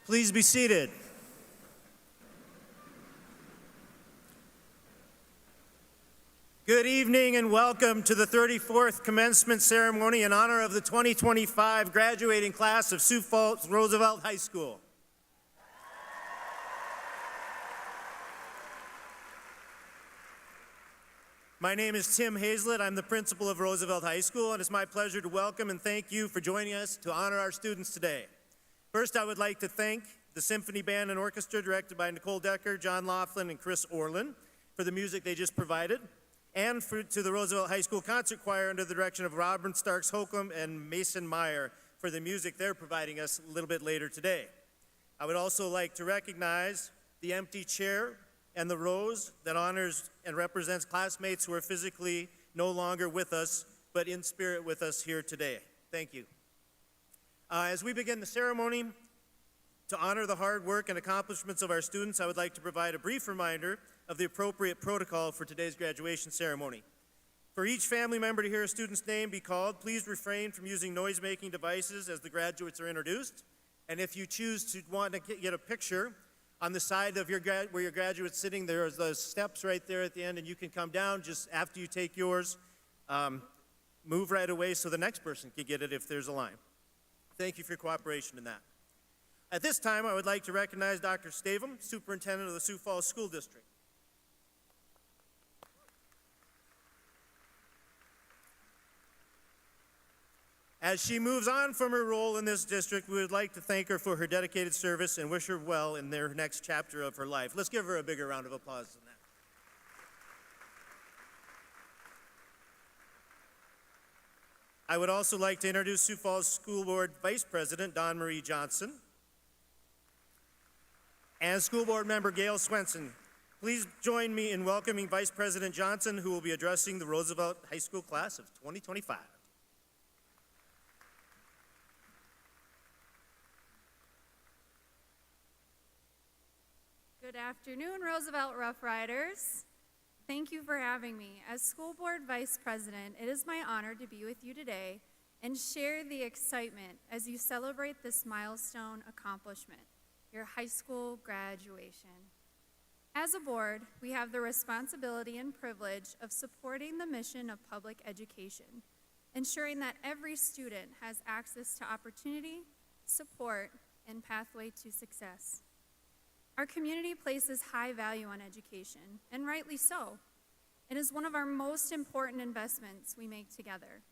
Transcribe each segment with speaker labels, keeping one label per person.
Speaker 1: Please be seated. Good evening and welcome to the 34th commencement ceremony in honor of the 2025 graduating class of Sioux Falls Roosevelt High School. My name is Tim Hazlett. I'm the principal of Roosevelt High School, and it's my pleasure to welcome and thank you for joining us to honor our students today. First, I would like to thank the Symphony Band and Orchestra directed by Nicole Decker, John Laughlin, and Chris Orlin for the music they just provided, and to the Roosevelt High School Concert Choir under the direction of Robert Starks Holcomb and Mason Meyer for the music they're providing us a little bit later today. I would also like to recognize the empty chair and the rose that honors and represents classmates who are physically no longer with us, but in spirit with us here today. Thank you. As we begin the ceremony, to honor the hard work and accomplishments of our students, I would like to provide a brief reminder of the appropriate protocol for today's graduation ceremony. For each family member to hear a student's name be called, please refrain from using noise-making devices as the graduates are introduced. And if you choose to want to get a picture, on the side of where your graduate's sitting, there's those steps right there at the end, and you can come down just after you take yours. Move right away so the next person can get it if there's a line. Thank you for your cooperation in that. At this time, I would like to recognize Dr. Stavum, Superintendent of the Sioux Falls School District. As she moves on from her role in this district, we would like to thank her for her dedicated service and wish her well in their next chapter of her life. Let's give her a bigger round of applause than that. I would also like to introduce Sioux Falls School Board Vice President Dawn Marie Johnson and School Board Member Gail Swenson. Please join me in welcoming Vice President Johnson, who will be addressing the Roosevelt High School class of 2025.
Speaker 2: Good afternoon, Roosevelt Rough Riders. Thank you for having me. As School Board Vice President, it is my honor to be with you today and share the excitement as you celebrate this milestone accomplishment, your high school graduation. As a board, we have the responsibility and privilege of supporting the mission of public education, ensuring that every student has access to opportunity, support, and pathway to success. Our community places high value on education, and rightly so. It is one of our most important investments we make together.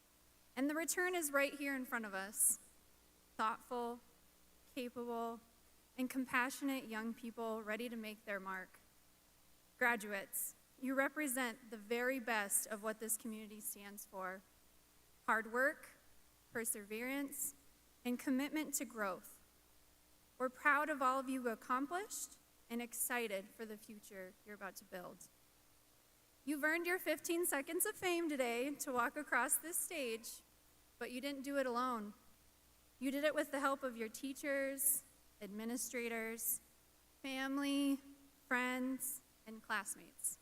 Speaker 2: And the return is right here in front of us. Thoughtful, capable, and compassionate young people ready to make their mark. Graduates, you represent the very best of what this community stands for. Hard work, perseverance, and commitment to growth. We're proud of all of you accomplished and excited for the future you're about to build. You've earned your 15 seconds of fame today to walk across this stage, but you didn't do it alone. You did it with the help of your teachers, administrators, family, friends, and classmates.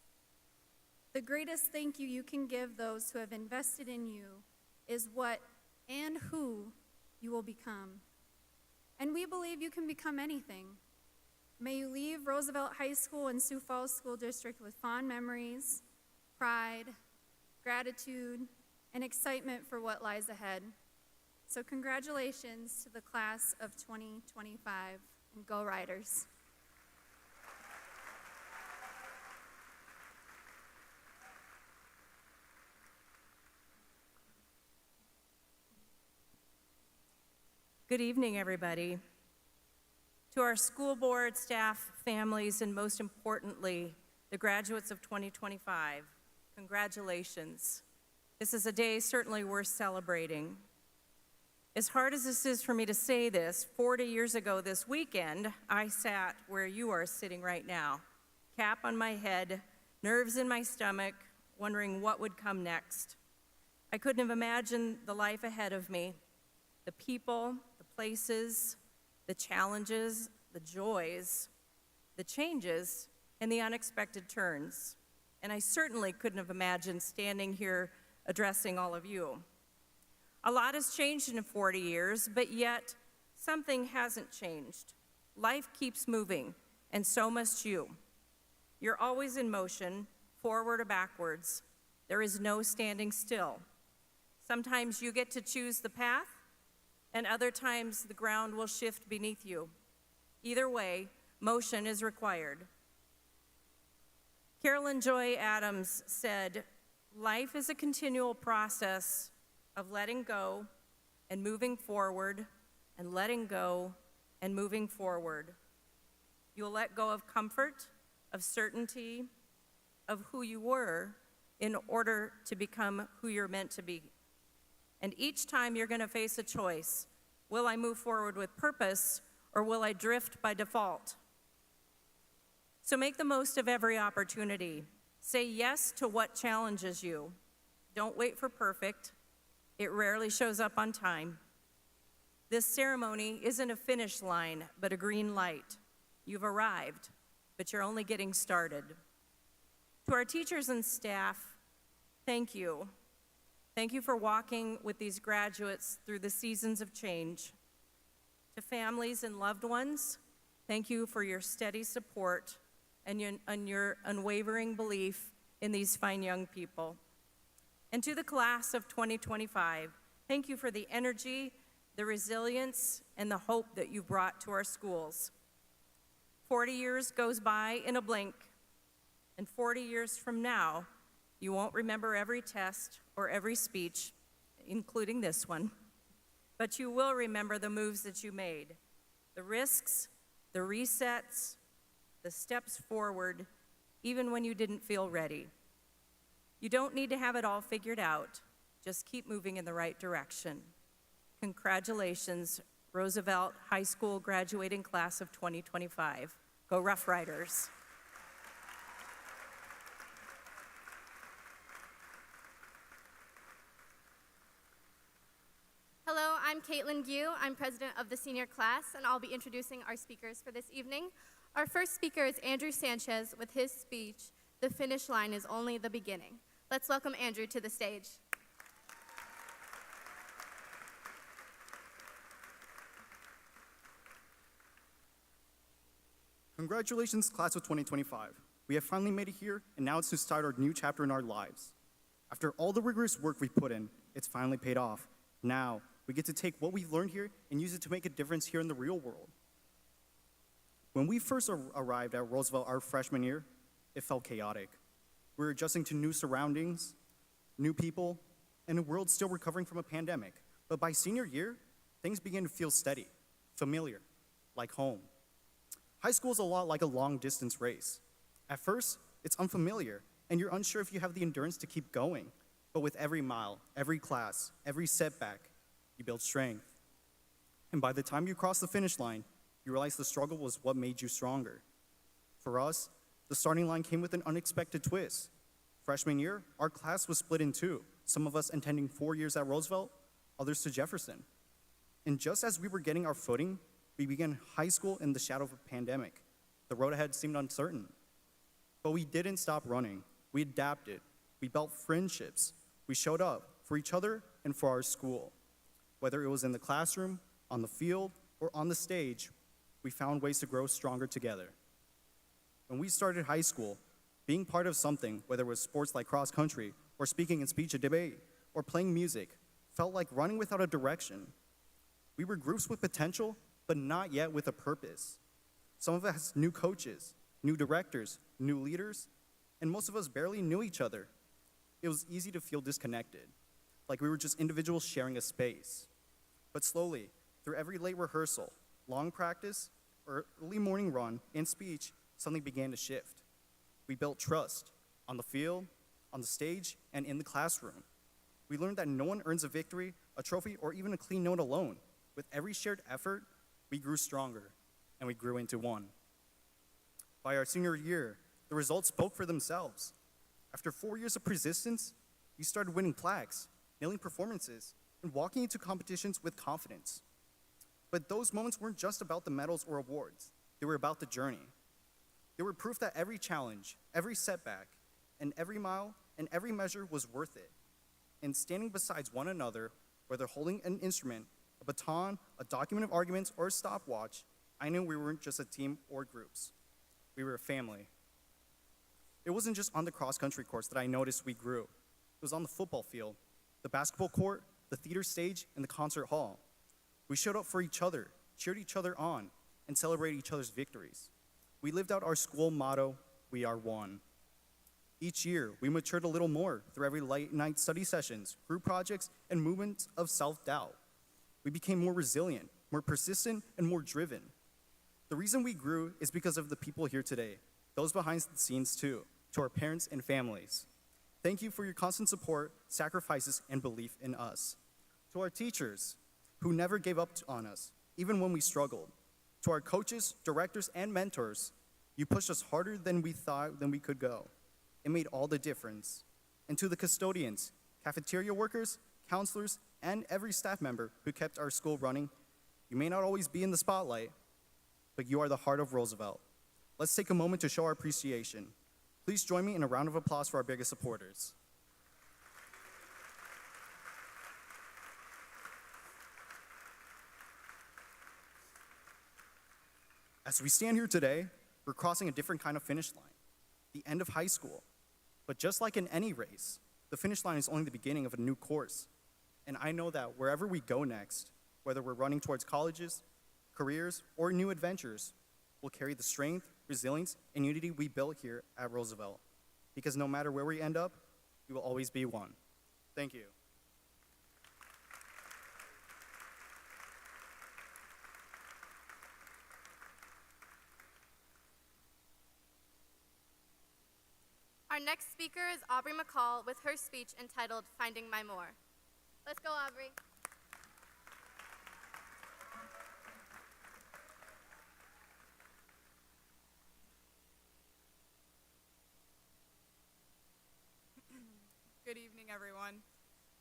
Speaker 2: The greatest thank you you can give those who have invested in you is what and who you will become. And we believe you can become anything. May you leave Roosevelt High School and Sioux Falls School District with fond memories, pride, gratitude, and excitement for what lies ahead. So congratulations to the class of 2025, and go Riders.
Speaker 3: Good evening, everybody. To our school board, staff, families, and most importantly, the graduates of 2025, congratulations. This is a day certainly worth celebrating. As hard as this is for me to say this, 40 years ago this weekend, I sat where you are sitting right now, cap on my head, nerves in my stomach, wondering what would come next. I couldn't have imagined the life ahead of me, the people, the places, the challenges, the joys, the changes, and the unexpected turns. And I certainly couldn't have imagined standing here addressing all of you. A lot has changed in 40 years, but yet something hasn't changed. Life keeps moving, and so must you. You're always in motion, forward or backwards. There is no standing still. Sometimes you get to choose the path, and other times the ground will shift beneath you. Either way, motion is required. Carolyn Joy Adams said, "Life is a continual process of letting go and moving forward, and letting go and moving forward. You'll let go of comfort, of certainty, of who you were in order to become who you're meant to be. And each time you're going to face a choice. Will I move forward with purpose, or will I drift by default? So make the most of every opportunity. Say yes to what challenges you. Don't wait for perfect. It rarely shows up on time. This ceremony isn't a finish line, but a green light. You've arrived, but you're only getting started. To our teachers and staff, thank you. Thank you for walking with these graduates through the seasons of change. To families and loved ones, thank you for your steady support and your unwavering belief in these fine young people. And to the class of 2025, thank you for the energy, the resilience, and the hope that you brought to our schools. 40 years goes by in a blink, and 40 years from now, you won't remember every test or every speech, including this one, but you will remember the moves that you made, the risks, the resets, the steps forward, even when you didn't feel ready. You don't need to have it all figured out. Just keep moving in the right direction. Congratulations, Roosevelt High School graduating class of 2025. Go Rough Riders.
Speaker 4: Hello, I'm Caitlin Gu. I'm president of the senior class, and I'll be introducing our speakers for this evening. Our first speaker is Andrew Sanchez with his speech, "The Finish Line is Only the Beginning." Let's welcome Andrew to the stage.
Speaker 5: Congratulations, class of 2025. We have finally made it here, and now it's to start our new chapter in our lives. After all the rigorous work we put in, it's finally paid off. Now, we get to take what we've learned here and use it to make a difference here in the real world. When we first arrived at Roosevelt our freshman year, it felt chaotic. We were adjusting to new surroundings, new people, and a world still recovering from a pandemic. But by senior year, things began to feel steady, familiar, like home. High school is a lot like a long-distance race. At first, it's unfamiliar, and you're unsure if you have the endurance to keep going. But with every mile, every class, every setback, you build strength. And by the time you cross the finish line, you realize the struggle was what made you stronger. For us, the starting line came with an unexpected twist. Freshman year, our class was split in two, some of us attending 4 years at Roosevelt, others to Jefferson. And just as we were getting our footing, we began high school in the shadow of a pandemic. The road ahead seemed uncertain. But we didn't stop running. We adapted. We built friendships. We showed up for each other and for our school. Whether it was in the classroom, on the field, or on the stage, we found ways to grow stronger together. When we started high school, being part of something, whether it was sports like cross country, or speaking in speech or debate, or playing music, felt like running without a direction. We were groups with potential, but not yet with a purpose. Some of us new coaches, new directors, new leaders, and most of us barely knew each other. It was easy to feel disconnected, like we were just individuals sharing a space. But slowly, through every late rehearsal, long practice, or early morning run, and speech, something began to shift. We built trust on the field, on the stage, and in the classroom. We learned that no one earns a victory, a trophy, or even a clean note alone. With every shared effort, we grew stronger, and we grew into one. By our senior year, the results spoke for themselves. After 4 years of persistence, we started winning plaques, nailing performances, and walking into competitions with confidence. But those moments weren't just about the medals or awards. They were about the journey. They were proof that every challenge, every setback, and every mile and every measure was worth it. And standing beside one another, whether holding an instrument, a baton, a document of arguments, or a stopwatch, I knew we weren't just a team or groups. We were a family. It wasn't just on the cross-country course that I noticed we grew. It was on the football field, the basketball court, the theater stage, and the concert hall. We showed up for each other, cheered each other on, and celebrated each other's victories. We lived out our school motto, "We are one." Each year, we matured a little more through every late-night study sessions, group projects, and movements of self-doubt. We became more resilient, more persistent, and more driven. The reason we grew is because of the people here today, those behind the scenes too, to our parents and families. Thank you for your constant support, sacrifices, and belief in us. To our teachers, who never gave up on us, even when we struggled. To our coaches, directors, and mentors, you pushed us harder than we thought we could go. It made all the difference. And to the custodians, cafeteria workers, counselors, and every staff member who kept our school running, you may not always be in the spotlight, but you are the heart of Roosevelt. Let's take a moment to show our appreciation. Please join me in a round of applause for our biggest supporters. As we stand here today, we're crossing a different kind of finish line, the end of high school. But just like in any race, the finish line is only the beginning of a new course. And I know that wherever we go next, whether we're running towards colleges, careers, or new adventures, we'll carry the strength, resilience, and unity we built here at Roosevelt. Because no matter where we end up, we will always be one. Thank you.
Speaker 4: Our next speaker is Aubrey McCall with her speech entitled Finding My More. Let's go, Aubrey.
Speaker 6: Good evening, everyone.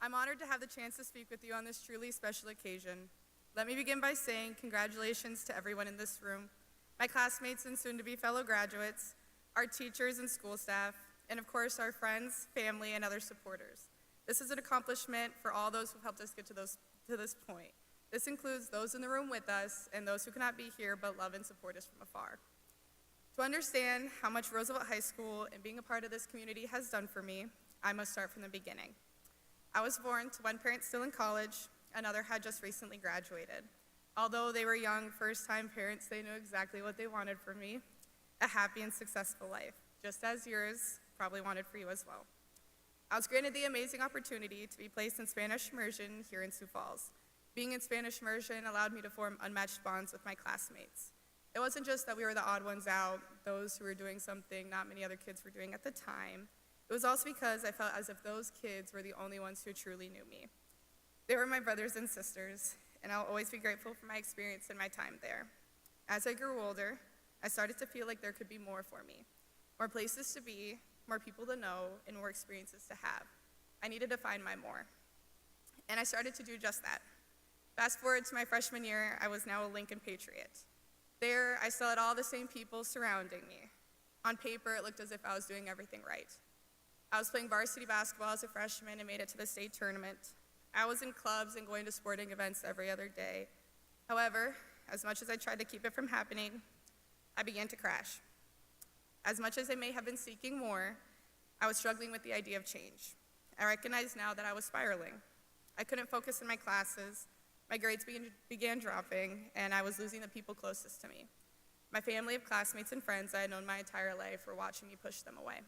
Speaker 6: I'm honored to have the chance to speak with you on this truly special occasion. Let me begin by saying congratulations to everyone in this room, my classmates and soon-to-be fellow graduates, our teachers and school staff, and of course our friends, family, and other supporters. This is an accomplishment for all those who helped us get to this point. This includes those in the room with us and those who cannot be here but love and support us from afar. To understand how much Roosevelt High School and being a part of this community has done for me, I must start from the beginning. I was born to one parent still in college, another had just recently graduated. Although they were young, first-time parents, they knew exactly what they wanted for me, a happy and successful life, just as yours probably wanted for you as well. I was granted the amazing opportunity to be placed in Spanish immersion here in Sioux Falls. Being in Spanish immersion allowed me to form unmatched bonds with my classmates. It wasn't just that we were the odd ones out, those who were doing something not many other kids were doing at the time. It was also because I felt as if those kids were the only ones who truly knew me. They were my brothers and sisters, and I'll always be grateful for my experience and my time there. As I grew older, I started to feel like there could be more for me. More places to be, more people to know, and more experiences to have. I needed to find my more. And I started to do just that. Fast forward to my freshman year, I was now a Lincoln Patriot. There, I still had all the same people surrounding me. On paper, it looked as if I was doing everything right. I was playing varsity basketball as a freshman and made it to the state tournament. I was in clubs and going to sporting events every other day. However, as much as I tried to keep it from happening, I began to crash. As much as I may have been seeking more, I was struggling with the idea of change. I recognize now that I was spiraling. I couldn't focus in my classes, my grades began dropping, and I was losing the people closest to me. My family of classmates and friends I had known my entire life were watching me push them away.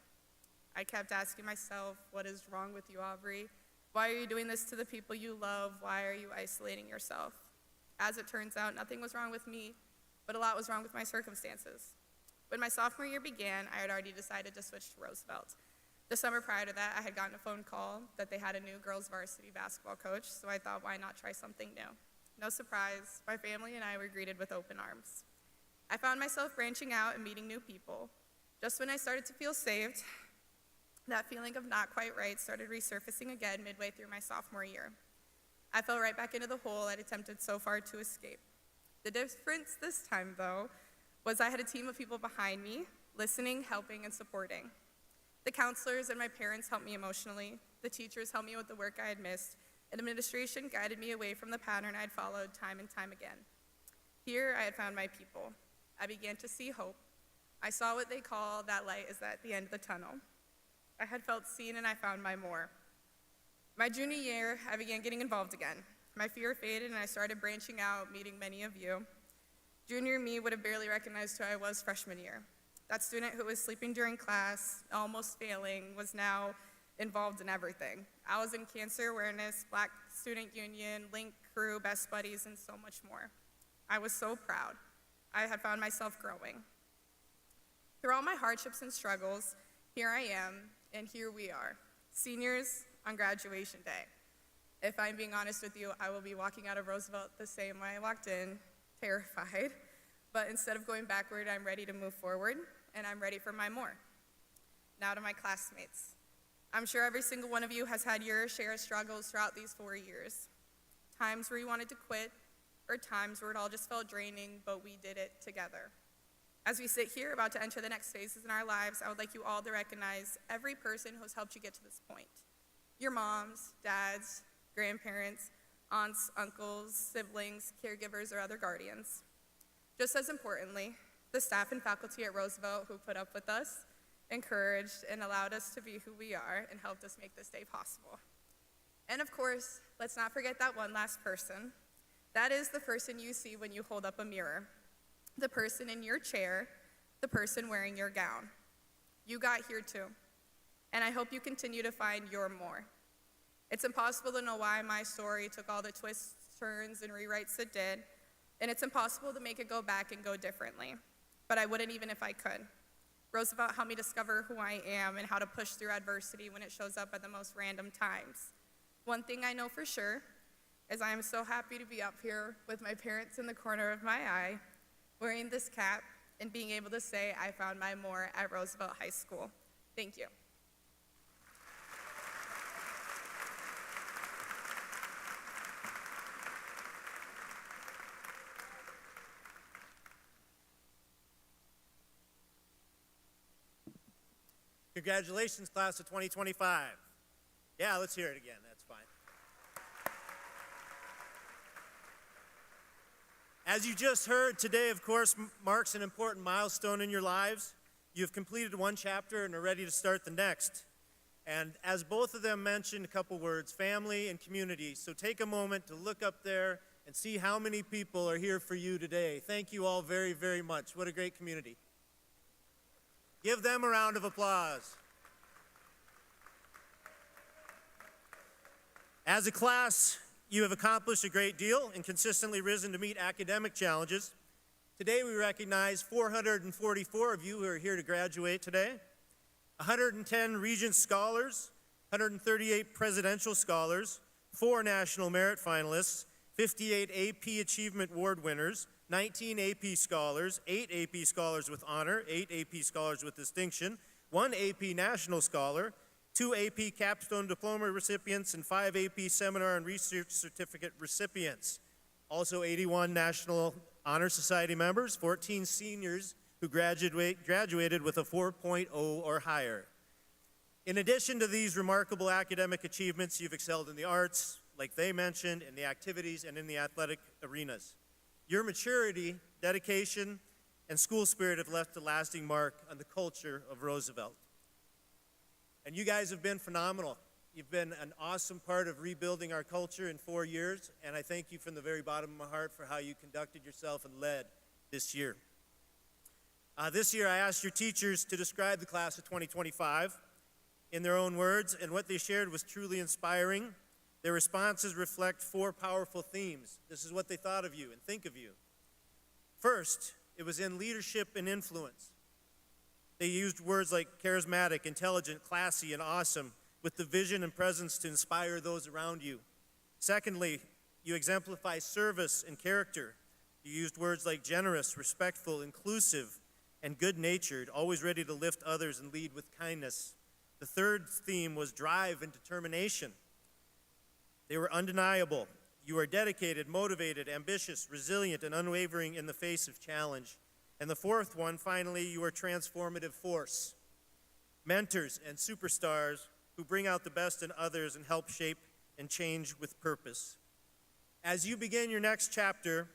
Speaker 6: I kept asking myself, what is wrong with you, Aubrey? Why are you doing this to the people you love? Why are you isolating yourself? As it turns out, nothing was wrong with me, but a lot was wrong with my circumstances. When my sophomore year began, I had already decided to switch to Roosevelt. The summer prior to that, I had gotten a phone call that they had a new girls varsity basketball coach, so I thought, why not try something new? No surprise, my family and I were greeted with open arms. I found myself branching out and meeting new people. Just when I started to feel saved, that feeling of not quite right started resurfacing again midway through my sophomore year. I fell right back into the hole I'd attempted so far to escape. The difference this time, though, was I had a team of people behind me, listening, helping, and supporting. The counselors and my parents helped me emotionally, the teachers helped me with the work I had missed, and administration guided me away from the pattern I'd followed time and time again. Here I had found my people. I began to see hope. I saw what they call that light is at the end of the tunnel. I had felt seen and I found my more. My junior year, I began getting involved again. My fear faded and I started branching out, meeting many of you. Junior me would have barely recognized who I was freshman year. That student who was sleeping during class, almost failing, was now involved in everything. I was in cancer awareness, Black Student Union, Link Crew, Best Buddies, and so much more. I was so proud. I had found myself growing. Through all my hardships and struggles, here I am, and here we are, seniors on graduation day. If I'm being honest with you, I will be walking out of Roosevelt the same way I walked in, terrified. But instead of going backward, I'm ready to move forward, and I'm ready for my more. Now to my classmates. I'm sure every single one of you has had your share of struggles throughout these 4 years. Times where you wanted to quit, or times where it all just felt draining, but we did it together. As we sit here about to enter the next phases in our lives, I would like you all to recognize every person who has helped you get to this point. Your moms, dads, grandparents, aunts, uncles, siblings, caregivers, or other guardians. Just as importantly, the staff and faculty at Roosevelt who put up with us, encouraged, and allowed us to be who we are and helped us make this day possible. And of course, let's not forget that one last person. That is the person you see when you hold up a mirror, the person in your chair, the person wearing your gown. You got here too, and I hope you continue to find your more. It's impossible to know why my story took all the twists, turns, and rewrites it did, and it's impossible to make it go back and go differently, but I wouldn't even if I could. Roosevelt helped me discover who I am and how to push through adversity when it shows up at the most random times. One thing I know for sure is I am so happy to be up here with my parents in the corner of my eye, wearing this cap, and being able to say I found my more at Roosevelt High School. Thank you.
Speaker 1: Congratulations, class of 2025. Yeah, let's hear it again. That's fine. As you just heard, today, of course, marks an important milestone in your lives. You've completed one chapter and are ready to start the next. And as both of them mentioned, a couple words, family and community. So take a moment to look up there and see how many people are here for you today. Thank you all very, very much. What a great community. Give them a round of applause. As a class, you have accomplished a great deal and consistently risen to meet academic challenges. Today we recognize 444 of you who are here to graduate today, 110 Regents Scholars, 138 Presidential Scholars, 4 National Merit Finalists, 58 AP Achievement Award winners, 19 AP Scholars, 8 AP Scholars with Honor, 8 AP Scholars with Distinction, 1 AP National Scholar, 2 AP Capstone Diploma recipients, and 5 AP Seminar and Research Certificate recipients. Also 81 National Honor Society members, 14 seniors who graduated with a 4.0 or higher. In addition to these remarkable academic achievements, you've excelled in the arts, like they mentioned, in the activities and in the athletic arenas. Your maturity, dedication, and school spirit have left a lasting mark on the culture of Roosevelt. And you guys have been phenomenal. You've been an awesome part of rebuilding our culture in 4 years, and I thank you from the very bottom of my heart for how you conducted yourself and led this year. This year I asked your teachers to describe the class of 2025 in their own words, and what they shared was truly inspiring. Their responses reflect 4 powerful themes. This is what they thought of you and think of you. First, it was in leadership and influence. They used words like charismatic, intelligent, classy, and awesome, with the vision and presence to inspire those around you. Secondly, you exemplify service and character. You used words like generous, respectful, inclusive, and good-natured, always ready to lift others and lead with kindness. The third theme was drive and determination. They were undeniable. You are dedicated, motivated, ambitious, resilient, and unwavering in the face of challenge. And the fourth one, finally, you are transformative force. Mentors and superstars who bring out the best in others and help shape and change with purpose. As you begin your next chapter,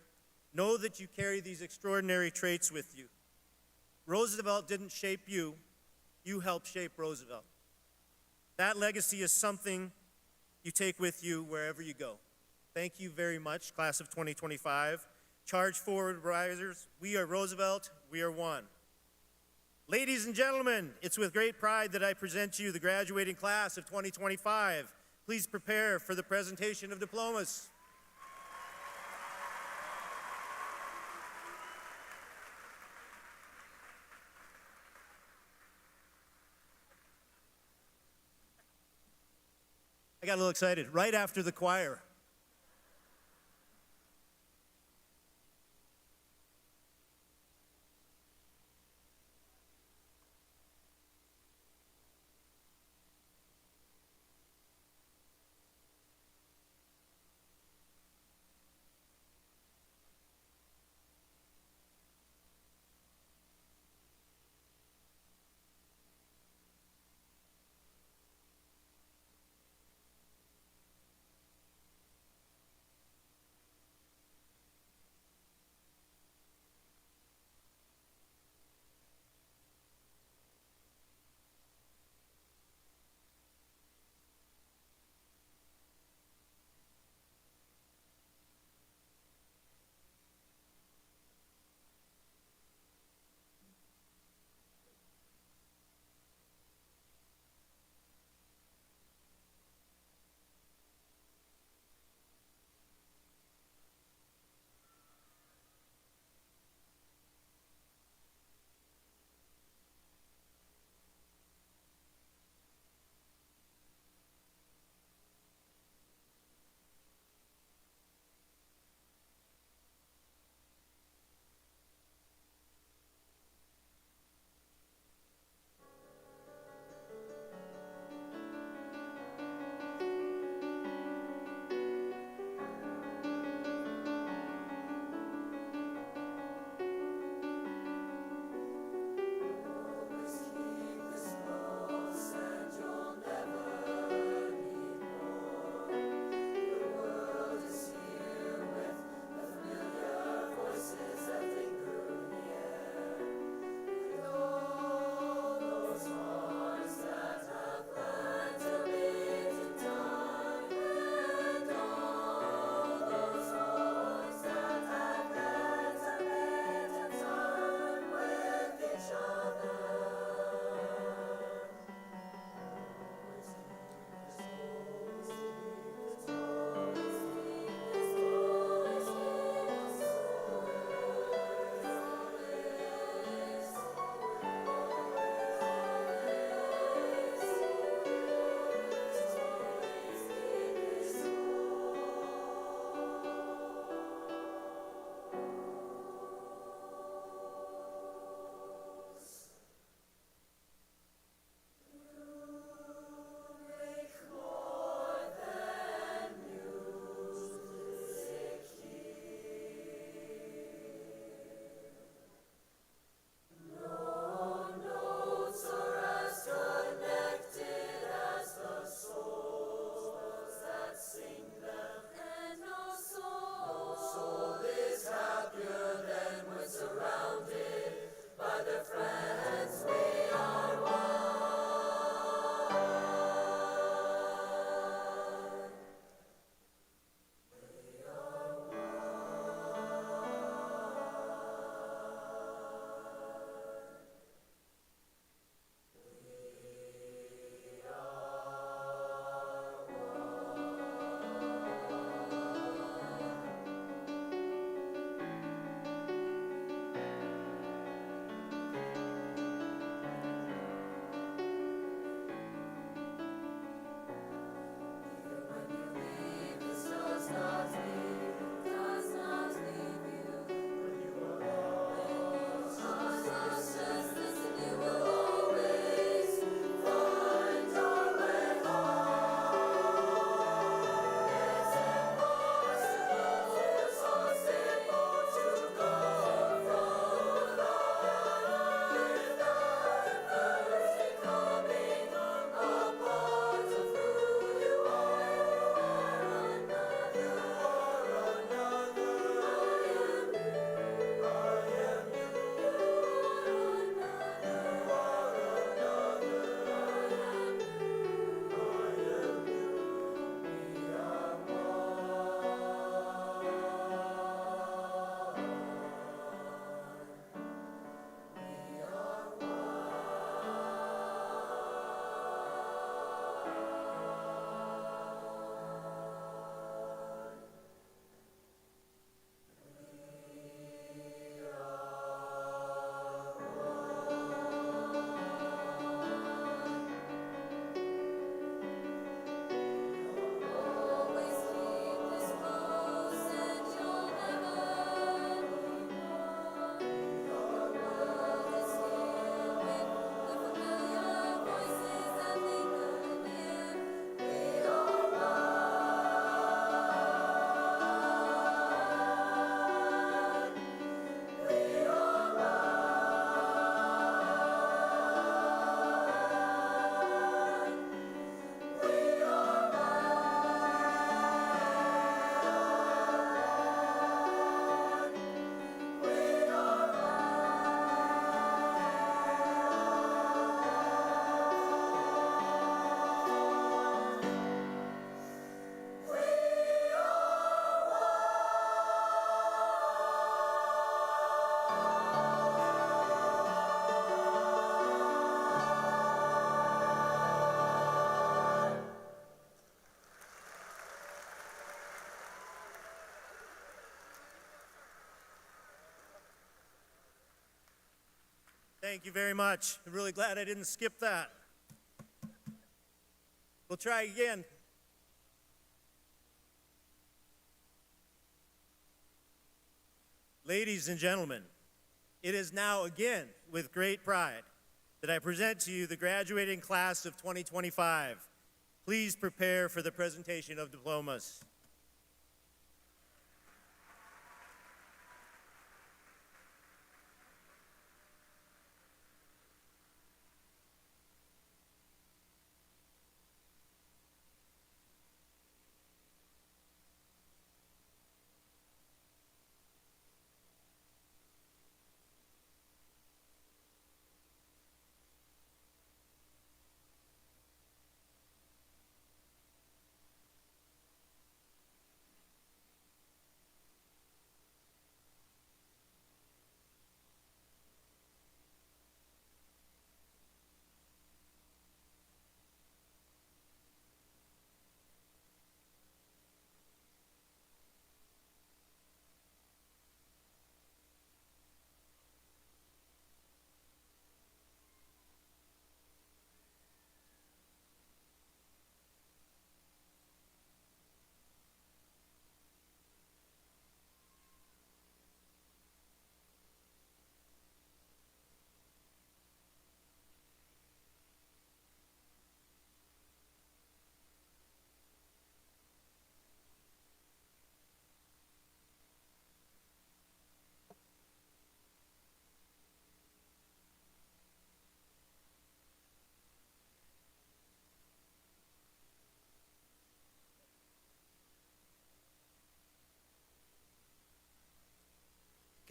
Speaker 1: know that you carry these extraordinary traits with you. Roosevelt didn't shape you, you helped shape Roosevelt. That legacy is something you take with you wherever you go. Thank you very much, class of 2025. Charge forward, risers. We are Roosevelt, we are one. Ladies and gentlemen, it's with great pride that I present to you the graduating class of 2025. Please prepare for the presentation of diplomas. I got a little excited right after the choir. Thank you very much. I'm really glad I didn't skip that. We'll try again. Ladies and gentlemen, it is now again with great pride that I present to you the graduating class of 2025. Please prepare for the presentation of diplomas.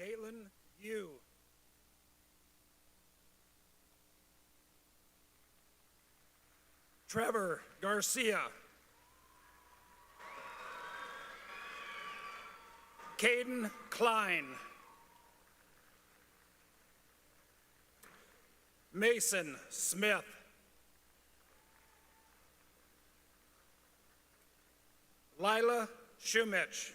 Speaker 7: Caitlin Yu. Trevor Garcia. Caden Klein. Mason Smith. Lila Shumich.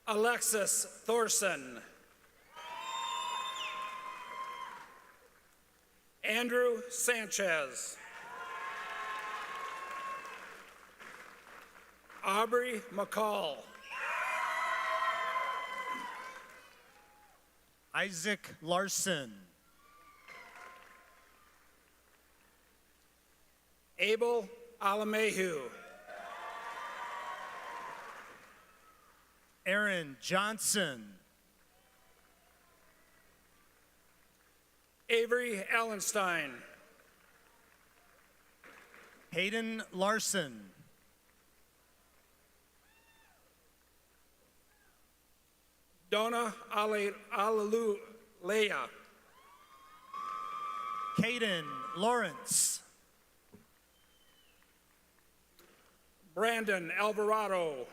Speaker 7: Alexis Thorson. Andrew Sanchez. Aubrey McCall.
Speaker 1: Isaac Larson.
Speaker 7: Abel Alamehu.
Speaker 1: Aaron Johnson.
Speaker 7: Avery Allenstein.
Speaker 1: Hayden Larson.
Speaker 7: Donna Alalulea.
Speaker 1: Caden Lawrence.
Speaker 7: Brandon Alvarado.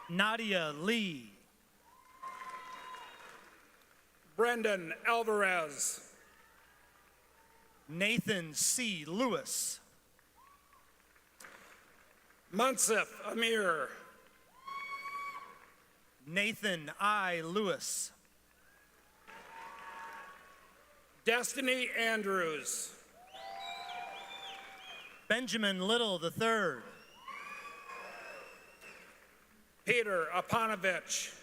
Speaker 1: Nadia Lee.
Speaker 7: Brendan Alvarez.
Speaker 1: Nathan C. Lewis.
Speaker 7: Munsif Amir.
Speaker 1: Nathan I. Lewis.
Speaker 7: Destiny Andrews.
Speaker 1: Benjamin Little III.
Speaker 7: Peter Aponovich.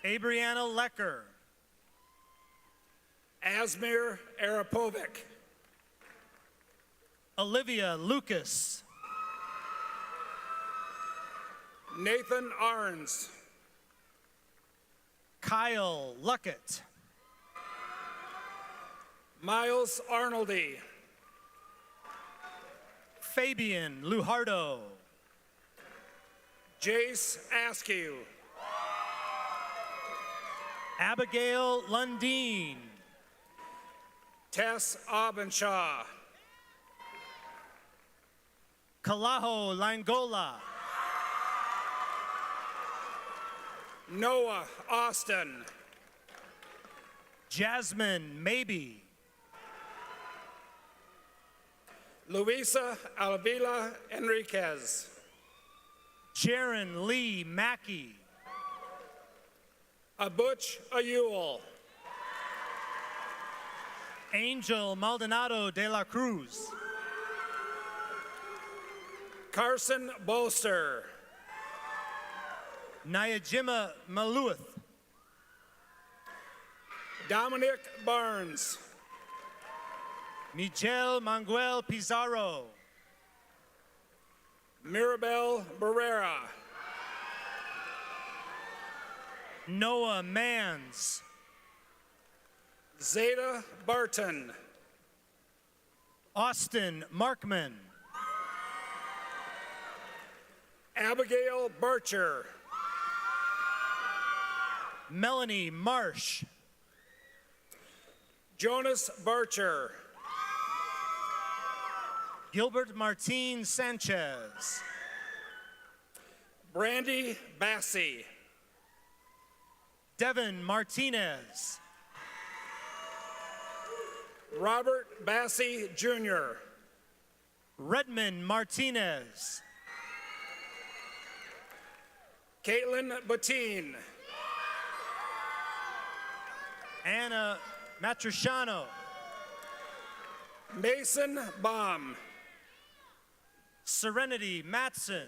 Speaker 1: Abriana Lecker.
Speaker 7: Asmir Arapovic.
Speaker 1: Olivia Lucas.
Speaker 7: Nathan Arns.
Speaker 1: Kyle Luckett.
Speaker 7: Miles Arnoldy.
Speaker 1: Fabian Lujardo.
Speaker 7: Jace Askew.
Speaker 1: Abigail Lundeen.
Speaker 7: Tess Aubenshaw.
Speaker 1: Kalaho Langola.
Speaker 7: Noah Austin.
Speaker 1: Jasmine Maybe.
Speaker 7: Luisa Alvila Enriquez.
Speaker 1: Jaron Lee Mackey.
Speaker 7: Abutch Ayul.
Speaker 1: Angel Maldonado de la Cruz.
Speaker 7: Carson Bolster.
Speaker 1: Nyajima Maluth.
Speaker 7: Dominic Barnes.
Speaker 1: Miguel Manguel Pizarro.
Speaker 7: Mirabel Barrera.
Speaker 1: Noah Mans.
Speaker 7: Zeta Barton.
Speaker 1: Austin Markman.
Speaker 7: Abigail Barcher.
Speaker 1: Melanie Marsh.
Speaker 7: Jonas Barcher.
Speaker 1: Gilbert Martin Sanchez.
Speaker 7: Brandy Bassey.
Speaker 1: Devin Martinez.
Speaker 7: Robert Bassey Jr.
Speaker 1: Redmond Martinez.
Speaker 7: Caitlin Bettine.
Speaker 1: Anna Matriciano.
Speaker 7: Mason Baum.
Speaker 1: Serenity Matson.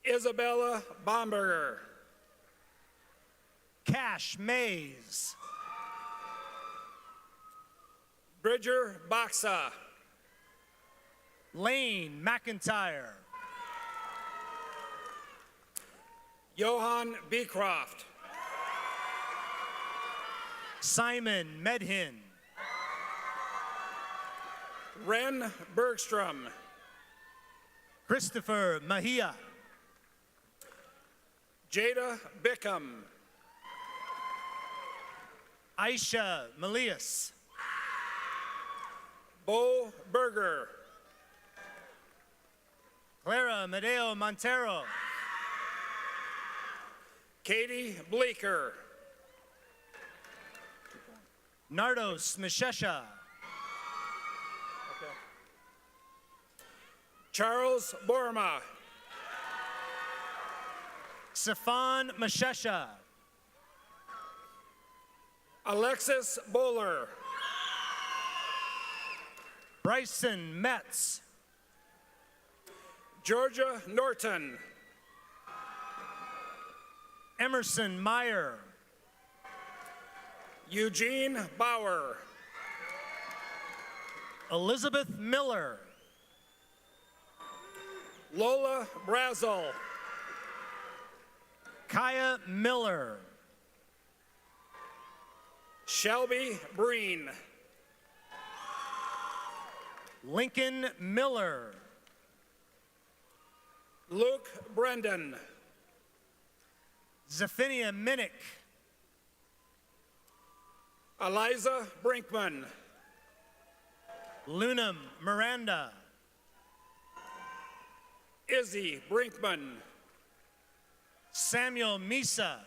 Speaker 7: Isabella Bomberger.
Speaker 1: Cash Mays.
Speaker 7: Bridger Boxa.
Speaker 1: Lane McIntyre.
Speaker 7: Johan Beecroft.
Speaker 1: Simon Medhin.
Speaker 7: Ren Bergstrom.
Speaker 1: Christopher Mahia.
Speaker 7: Jada Bickham.
Speaker 1: Aisha Malias.
Speaker 7: Bo Berger.
Speaker 1: Clara Medeo Montero.
Speaker 7: Katie Bleeker.
Speaker 1: Nardos Mishesha.
Speaker 7: Charles Borma.
Speaker 1: Safan Mashesha.
Speaker 7: Alexis Bowler.
Speaker 1: Bryson Metz.
Speaker 7: Georgia Norton.
Speaker 1: Emerson Meyer.
Speaker 7: Eugene Bauer.
Speaker 1: Elizabeth Miller.
Speaker 7: Lola Brazel.
Speaker 1: Kaya Miller.
Speaker 7: Shelby Breen.
Speaker 1: Lincoln Miller.
Speaker 7: Luke Brendan.
Speaker 1: Zephania Minnick.
Speaker 7: Eliza Brinkman.
Speaker 1: Luna Miranda.
Speaker 7: Izzy Brinkman.
Speaker 1: Samuel Misa.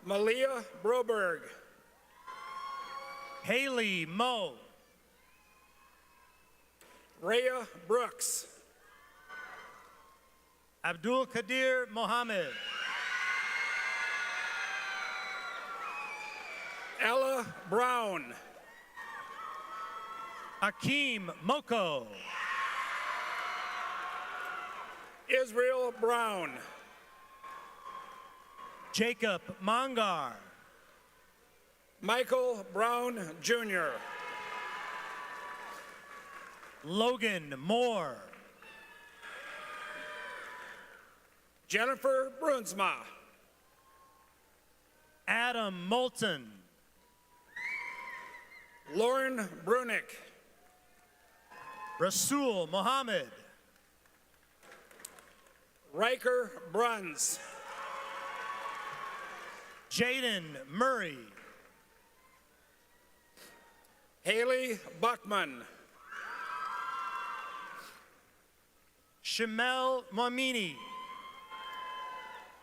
Speaker 7: Malia Broberg.
Speaker 1: Haley Moe.
Speaker 7: Rhea Brooks.
Speaker 1: Abdul Qadir Mohammed.
Speaker 7: Ella Brown.
Speaker 1: Akeem Moko.
Speaker 7: Israel Brown.
Speaker 1: Jacob Mongar.
Speaker 7: Michael Brown Jr.
Speaker 1: Logan Moore.
Speaker 7: Jennifer Brunsma.
Speaker 1: Adam Moulton.
Speaker 7: Lauren Brunick.
Speaker 1: Rasul Mohammed.
Speaker 7: Riker Bruns.
Speaker 1: Jaden Murray.
Speaker 7: Haley Buckman.
Speaker 1: Shamel Momini.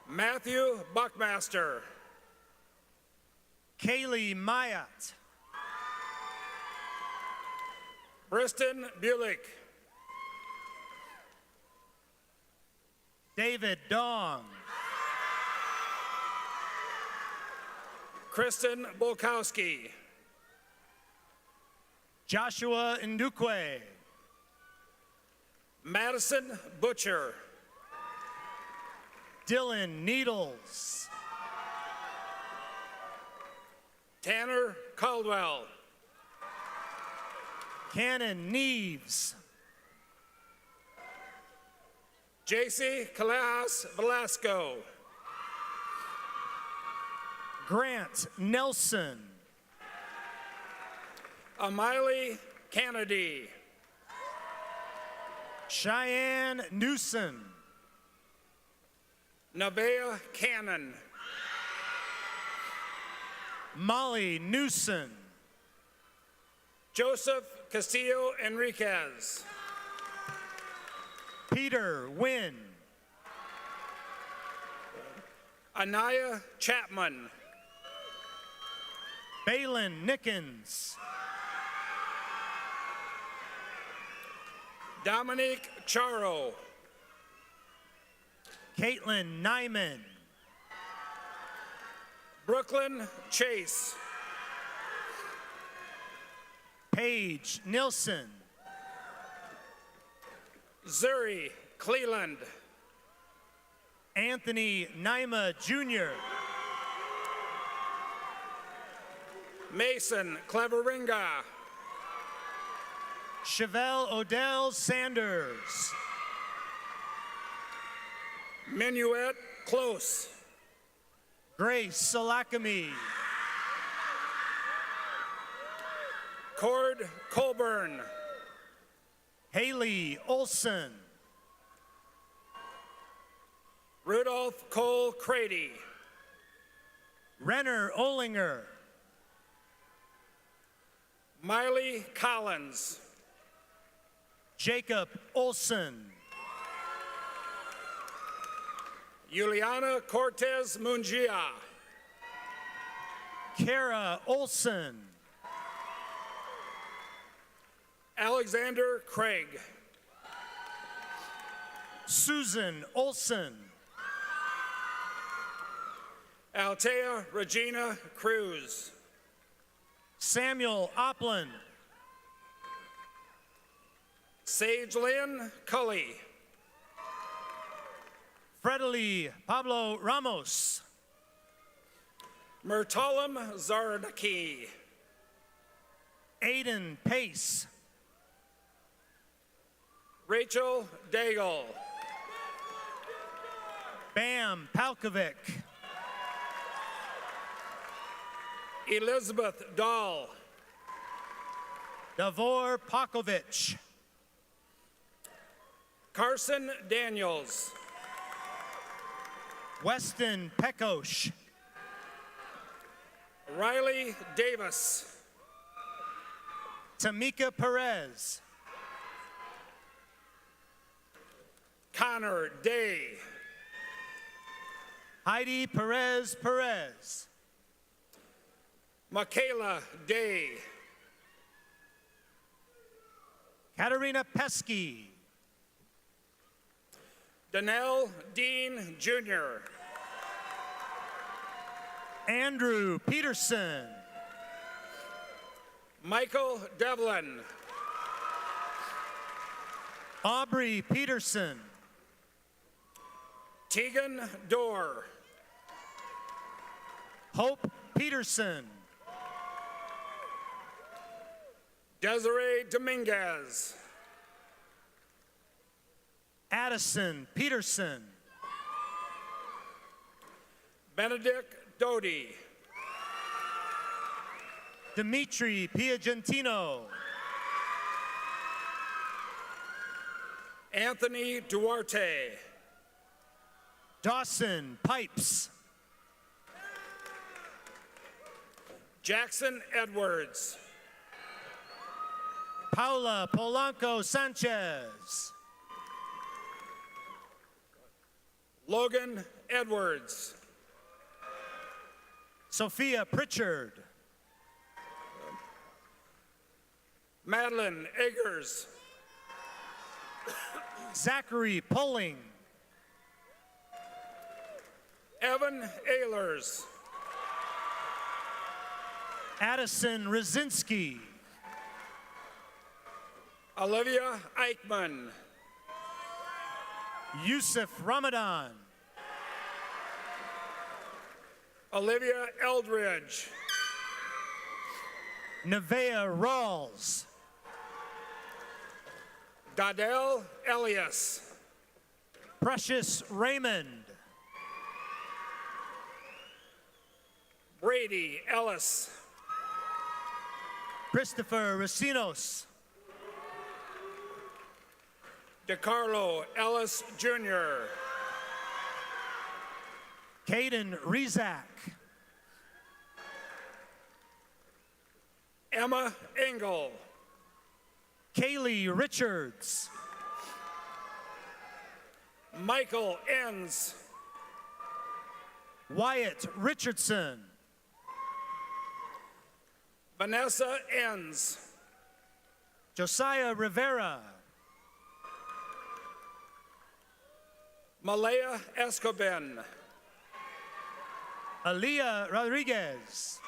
Speaker 7: Matthew Buckmaster.
Speaker 1: Kaylee Mayat.
Speaker 7: Briston Bulick.
Speaker 1: David Dong.
Speaker 7: Kristen Bolkowski.
Speaker 1: Joshua Ndukwe.
Speaker 7: Madison Butcher.
Speaker 1: Dylan Needles.
Speaker 7: Tanner Caldwell.
Speaker 1: Cannon Neves.
Speaker 7: JC Callejas Velasco.
Speaker 1: Grant Nelson.
Speaker 7: Amiley Kennedy.
Speaker 1: Cheyenne Newson.
Speaker 7: Nevaeh Cannon.
Speaker 1: Molly Newson.
Speaker 7: Joseph Castillo Enriquez.
Speaker 1: Peter Wynn.
Speaker 7: Anaya Chapman.
Speaker 1: Balin Nickens.
Speaker 7: Dominique Charo.
Speaker 1: Caitlin Nyman.
Speaker 7: Brooklyn Chase.
Speaker 1: Paige Nilsson.
Speaker 7: Zuri Cleland.
Speaker 1: Anthony Naima Jr.
Speaker 7: Mason Cleveringa.
Speaker 1: Chevelle Odell Sanders.
Speaker 7: Minuet Close.
Speaker 1: Grace Salakami.
Speaker 7: Cord Colburn.
Speaker 1: Haley Olson.
Speaker 7: Rudolph Cole Crady.
Speaker 1: Renner Olinger.
Speaker 7: Miley Collins.
Speaker 1: Jacob Olson.
Speaker 7: Juliana Cortez Mungia.
Speaker 1: Kara Olson.
Speaker 7: Alexander Craig.
Speaker 1: Susan Olson.
Speaker 7: Altea Regina Cruz.
Speaker 1: Samuel Opland.
Speaker 7: Sage Lynn Cully.
Speaker 1: Freddie Pablo Ramos.
Speaker 7: Murtalim Zardaki.
Speaker 1: Aiden Pace.
Speaker 7: Rachel Daigle.
Speaker 1: Bam Palkovic.
Speaker 7: Elizabeth Dahl.
Speaker 1: Davor Pakovich.
Speaker 7: Carson Daniels.
Speaker 1: Weston Pekosh.
Speaker 7: Riley Davis.
Speaker 1: Tamika Perez.
Speaker 7: Connor Day.
Speaker 1: Heidi Perez Perez.
Speaker 7: Michaela Day.
Speaker 1: Katarina Pesky.
Speaker 7: Danelle Dean Jr.
Speaker 1: Andrew Peterson.
Speaker 7: Michael Devlin.
Speaker 1: Aubrey Peterson.
Speaker 7: Tegan Dorr.
Speaker 1: Hope Peterson.
Speaker 7: Desiree Dominguez.
Speaker 1: Addison Peterson.
Speaker 7: Benedict Doty.
Speaker 1: Dimitri Piagentino.
Speaker 7: Anthony Duarte.
Speaker 1: Dawson Pipes.
Speaker 7: Jackson Edwards.
Speaker 1: Paula Polanco Sanchez.
Speaker 7: Logan Edwards.
Speaker 1: Sophia Pritchard.
Speaker 7: Madeline Eggers.
Speaker 1: Zachary Pulling.
Speaker 7: Evan Ehlers.
Speaker 1: Addison Rosinski.
Speaker 7: Olivia Eichmann.
Speaker 1: Yusuf Ramadan.
Speaker 7: Olivia Eldridge.
Speaker 1: Nevaeh Rawls.
Speaker 7: Dardell Elias.
Speaker 1: Precious Raymond.
Speaker 7: Brady Ellis.
Speaker 1: Christopher Racinos.
Speaker 7: DeCarlo Ellis Jr.
Speaker 1: Caden Rezak.
Speaker 7: Emma Engel.
Speaker 1: Kaylee Richards.
Speaker 7: Michael Enns.
Speaker 1: Wyatt Richardson.
Speaker 7: Vanessa Enns.
Speaker 1: Josiah Rivera.
Speaker 7: Malaya Escoben.
Speaker 1: Aaliyah Rodriguez.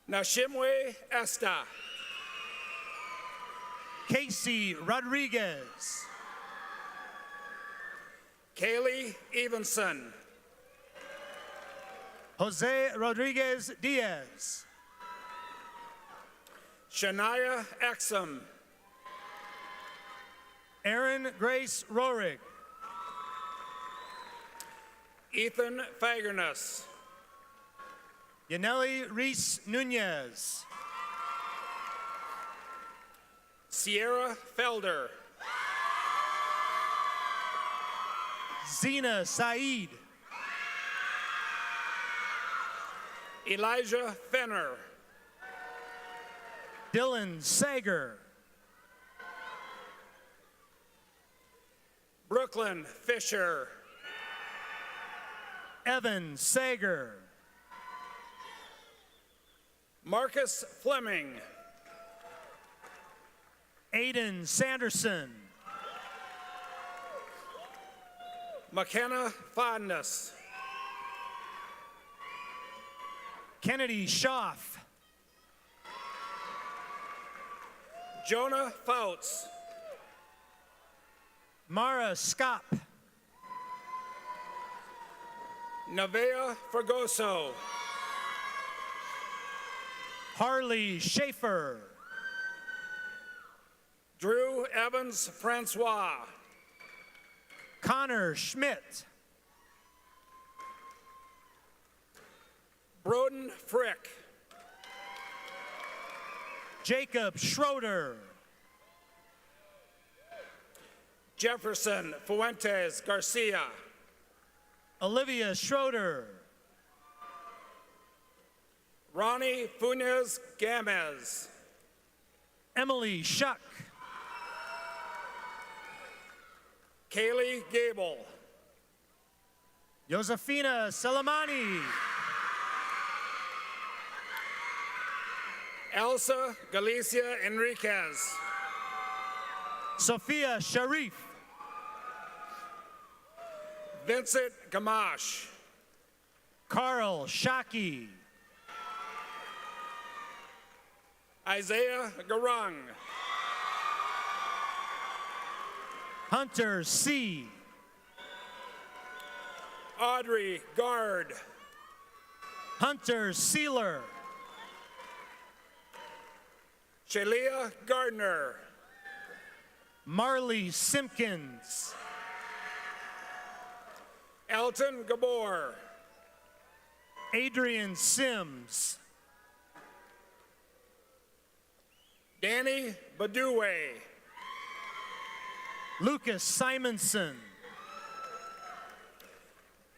Speaker 7: Nashimwe Esta.
Speaker 1: Casey Rodriguez.
Speaker 7: Kaylee Evenson.
Speaker 1: Jose Rodriguez Diaz.
Speaker 7: Shania Exum.
Speaker 1: Aaron Grace Rorig.
Speaker 7: Ethan Fagerness.
Speaker 1: Yaneli Reese Nunez.
Speaker 7: Sierra Felder.
Speaker 1: Zena Saeed.
Speaker 7: Elijah Fenner.
Speaker 1: Dylan Sager.
Speaker 7: Brooklyn Fisher.
Speaker 1: Evan Sager.
Speaker 7: Marcus Fleming.
Speaker 1: Aiden Sanderson.
Speaker 7: McKenna Fondness.
Speaker 1: Kennedy Schaff.
Speaker 7: Jonah Fouts.
Speaker 1: Mara Scott.
Speaker 7: Nevaeh Fergoso.
Speaker 1: Harley Schaefer.
Speaker 7: Drew Evans Francois.
Speaker 1: Connor Schmidt.
Speaker 7: Broden Frick.
Speaker 1: Jacob Schroeder.
Speaker 7: Jefferson Fuentes Garcia.
Speaker 1: Olivia Schroeder.
Speaker 7: Ronnie Funes Gamez.
Speaker 1: Emily Shuck.
Speaker 7: Kaylee Gable.
Speaker 1: Josefina Salamani.
Speaker 7: Elsa Galicia Enriquez.
Speaker 1: Sophia Sharif.
Speaker 7: Vincent Gamache.
Speaker 1: Carl Shaki.
Speaker 7: Isaiah Garung.
Speaker 1: Hunter C.
Speaker 7: Audrey Guard.
Speaker 1: Hunter Sealer.
Speaker 7: Shalia Gardner.
Speaker 1: Marley Simpkins.
Speaker 7: Elton Gabor.
Speaker 1: Adrian Sims.
Speaker 7: Danny Badoué.
Speaker 1: Lucas Simonson.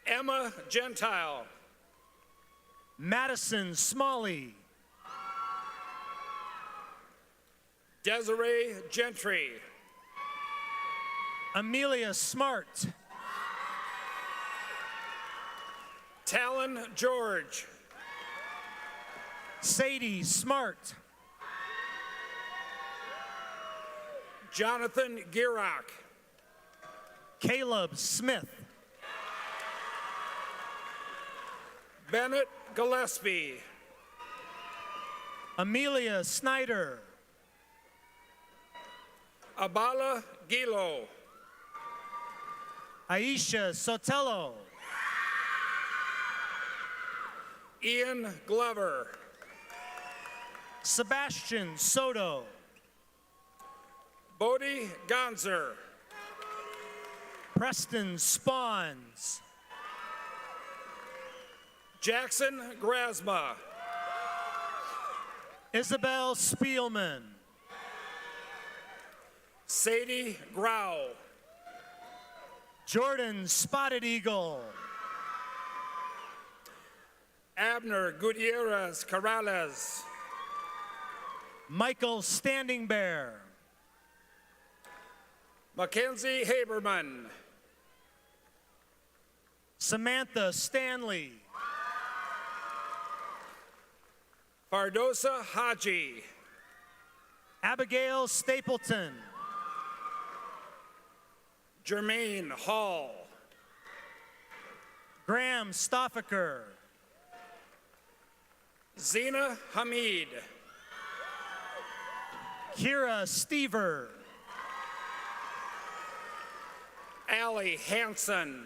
Speaker 7: Emma Gentile.
Speaker 1: Madison Smalley.
Speaker 7: Desiree Gentry.
Speaker 1: Amelia Smart.
Speaker 7: Talon George.
Speaker 1: Sadie Smart.
Speaker 7: Jonathan Gierock.
Speaker 1: Caleb Smith.
Speaker 7: Bennett Gillespie.
Speaker 1: Amelia Snyder.
Speaker 7: Abala Gilo.
Speaker 1: Aisha Sotelo.
Speaker 7: Ian Glover.
Speaker 1: Sebastian Soto.
Speaker 7: Bodie Gonzer.
Speaker 1: Preston Spawns.
Speaker 7: Jackson Grasma.
Speaker 1: Isabel Spielman.
Speaker 7: Sadie Grau.
Speaker 1: Jordan Spotted Eagle.
Speaker 7: Abner Gutierrez Corrales.
Speaker 1: Michael Standing Bear.
Speaker 7: Mackenzie Haberman.
Speaker 1: Samantha Stanley.
Speaker 7: Fardosa Haji.
Speaker 1: Abigail Stapleton.
Speaker 7: Jermaine Hall.
Speaker 1: Graham Stoffaker.
Speaker 7: Zena Hamid.
Speaker 1: Kira Stever.
Speaker 7: Allie Hansen.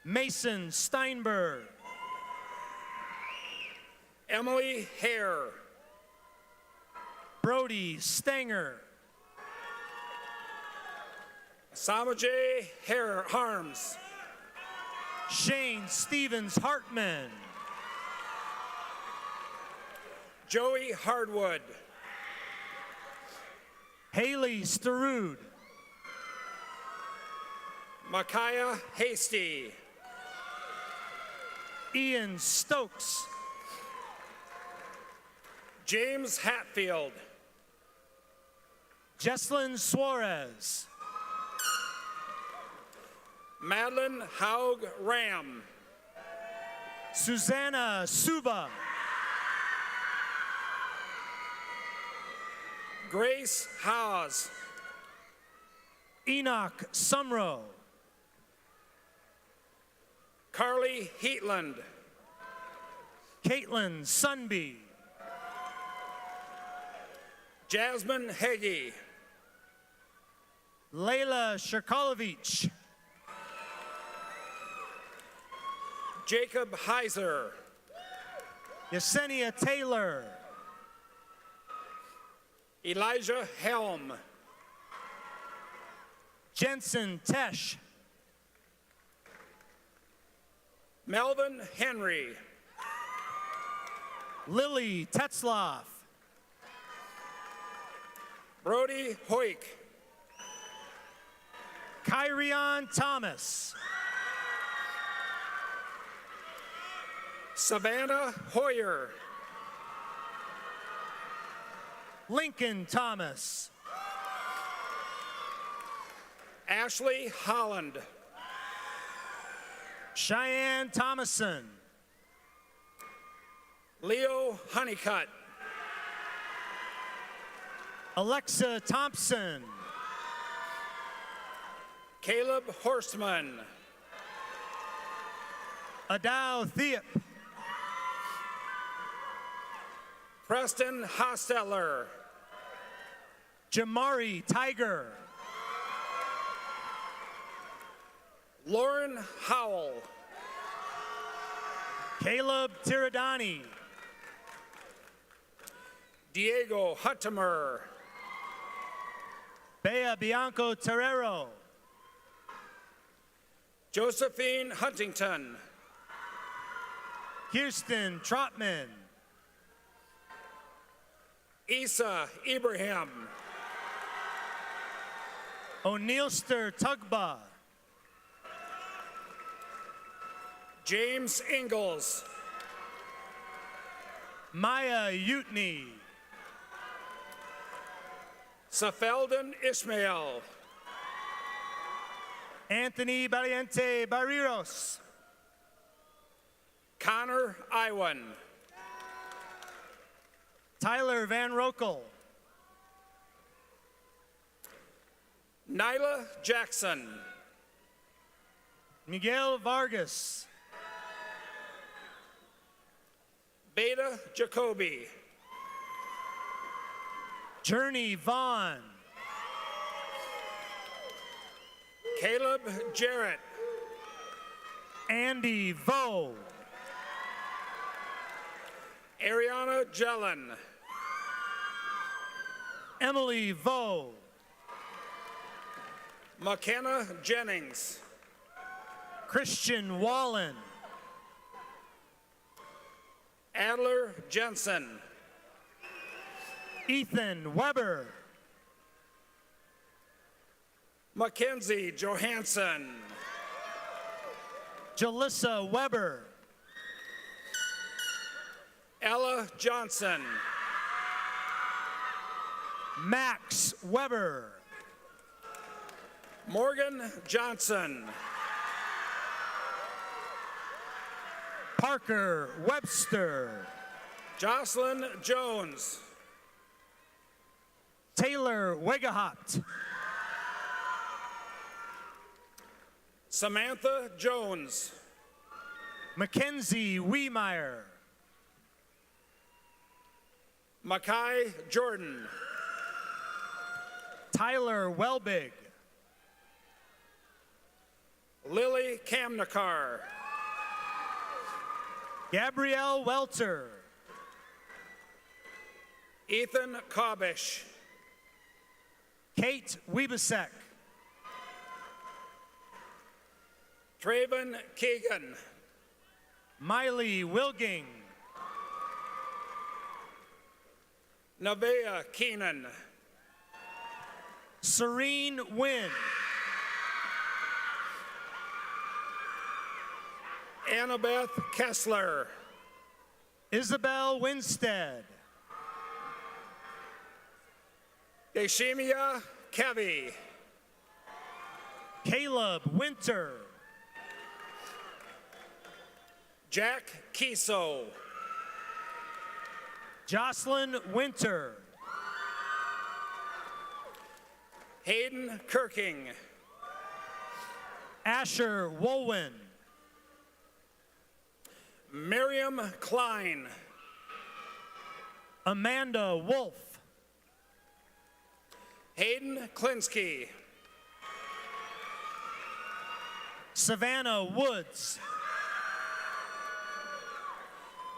Speaker 1: Mason Steinberg.
Speaker 7: Emily Hare.
Speaker 1: Brody Stanger.
Speaker 7: Samajay Harms.
Speaker 1: Shane Stevens Hartman.
Speaker 7: Joey Hardwood.
Speaker 1: Haley Starud.
Speaker 7: Micaiah Hasty.
Speaker 1: Ian Stokes.
Speaker 7: James Hatfield.
Speaker 1: Jesslyn Suarez.
Speaker 7: Madeline Haug Ram.
Speaker 1: Susanna Suba.
Speaker 7: Grace Haas.
Speaker 1: Enoch Sumrow.
Speaker 7: Carly Heatland.
Speaker 1: Caitlin Sunby.
Speaker 7: Jasmine Heggie.
Speaker 1: Layla Shirkolovich.
Speaker 7: Jacob Heiser.
Speaker 1: Yesenia Taylor.
Speaker 7: Elijah Helm.
Speaker 1: Jensen Tesh.
Speaker 7: Melvin Henry.
Speaker 1: Lily Tetzloff.
Speaker 7: Brody Hoik.
Speaker 1: Kyrion Thomas.
Speaker 7: Savannah Hoyer.
Speaker 1: Lincoln Thomas.
Speaker 7: Ashley Holland.
Speaker 1: Cheyenne Thomason.
Speaker 7: Leo Honeycutt.
Speaker 1: Alexa Thompson.
Speaker 7: Caleb Horstman.
Speaker 1: Adow Theop.
Speaker 7: Preston Hosteller.
Speaker 1: Jamari Tiger.
Speaker 7: Lauren Howell.
Speaker 1: Caleb Tiradani.
Speaker 7: Diego Huttemer.
Speaker 1: Bea Bianco Terrero.
Speaker 7: Josephine Huntington.
Speaker 1: Kirsten Trotman.
Speaker 7: Isa Ibrahim.
Speaker 1: O'Neilster Tugba.
Speaker 7: James Ingalls.
Speaker 1: Maya Utney.
Speaker 7: Safeldin Ishmael.
Speaker 1: Anthony Valiente Barrios.
Speaker 7: Connor Iwan.
Speaker 1: Tyler Van Rokel.
Speaker 7: Nyla Jackson.
Speaker 1: Miguel Vargas.
Speaker 7: Beta Jacoby.
Speaker 1: Journey Vaughn.
Speaker 7: Caleb Jarrett.
Speaker 1: Andy Vo.
Speaker 7: Ariana Jellin.
Speaker 1: Emily Vo.
Speaker 7: McKenna Jennings.
Speaker 1: Christian Wallen.
Speaker 7: Adler Jensen.
Speaker 1: Ethan Weber.
Speaker 7: Mackenzie Johansson.
Speaker 1: Jalissa Weber.
Speaker 7: Ella Johnson.
Speaker 1: Max Weber.
Speaker 7: Morgan Johnson.
Speaker 1: Parker Webster.
Speaker 7: Jocelyn Jones.
Speaker 1: Taylor Wegahopt.
Speaker 7: Samantha Jones.
Speaker 1: Mackenzie Wiemeyer.
Speaker 7: Makai Jordan.
Speaker 1: Tyler Welbig.
Speaker 7: Lily Kamnikar.
Speaker 1: Gabrielle Welter.
Speaker 7: Ethan Kobish.
Speaker 1: Kate Wiebesek.
Speaker 7: Traven Keegan.
Speaker 1: Miley Wilging.
Speaker 7: Nevaeh Keenan.
Speaker 1: Serene Wynn.
Speaker 7: Annabeth Kessler.
Speaker 1: Isabel Winstead.
Speaker 7: Deshemia Kevy.
Speaker 1: Caleb Winter.
Speaker 7: Jack Kiso.
Speaker 1: Jocelyn Winter.
Speaker 7: Hayden Kirking.
Speaker 1: Asher Wolwin.
Speaker 7: Miriam Klein.
Speaker 1: Amanda Wolf.
Speaker 7: Hayden Klinsky.
Speaker 1: Savannah Woods.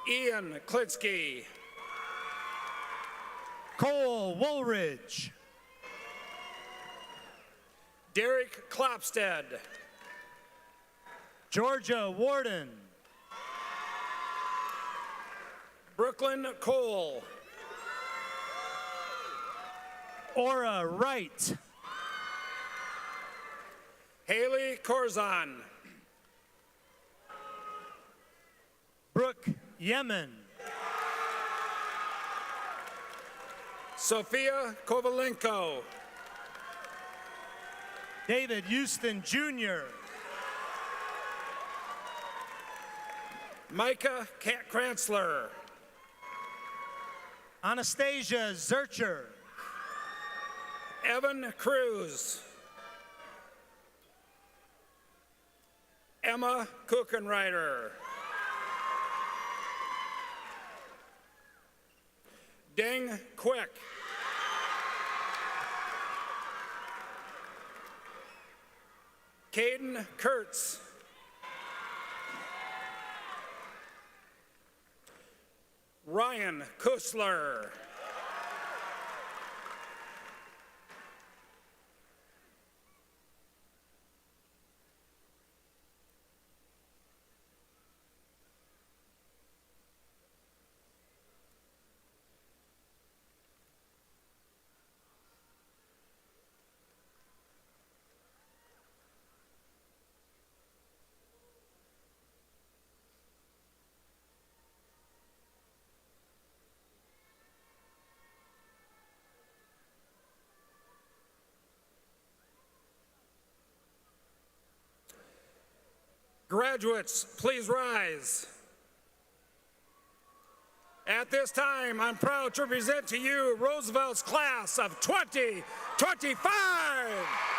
Speaker 7: Ian Klinsky.
Speaker 1: Cole Woolridge.
Speaker 7: Derek Klopstead.
Speaker 1: Georgia Warden.
Speaker 7: Brooklyn Cole.
Speaker 1: Aura Wright.
Speaker 7: Haley Corzon.
Speaker 1: Brooke Yemen.
Speaker 7: Sophia Kovalenko.
Speaker 1: David Houston Jr.
Speaker 7: Micah Kranzler.
Speaker 1: Anastasia Zurcher.
Speaker 7: Evan Cruz. Emma Kuchenreiter. Deng Quick. Caden Kurtz. Ryan Kusler. Graduates, please rise. At this time, I'm proud to present to you Roosevelt's class of 2025.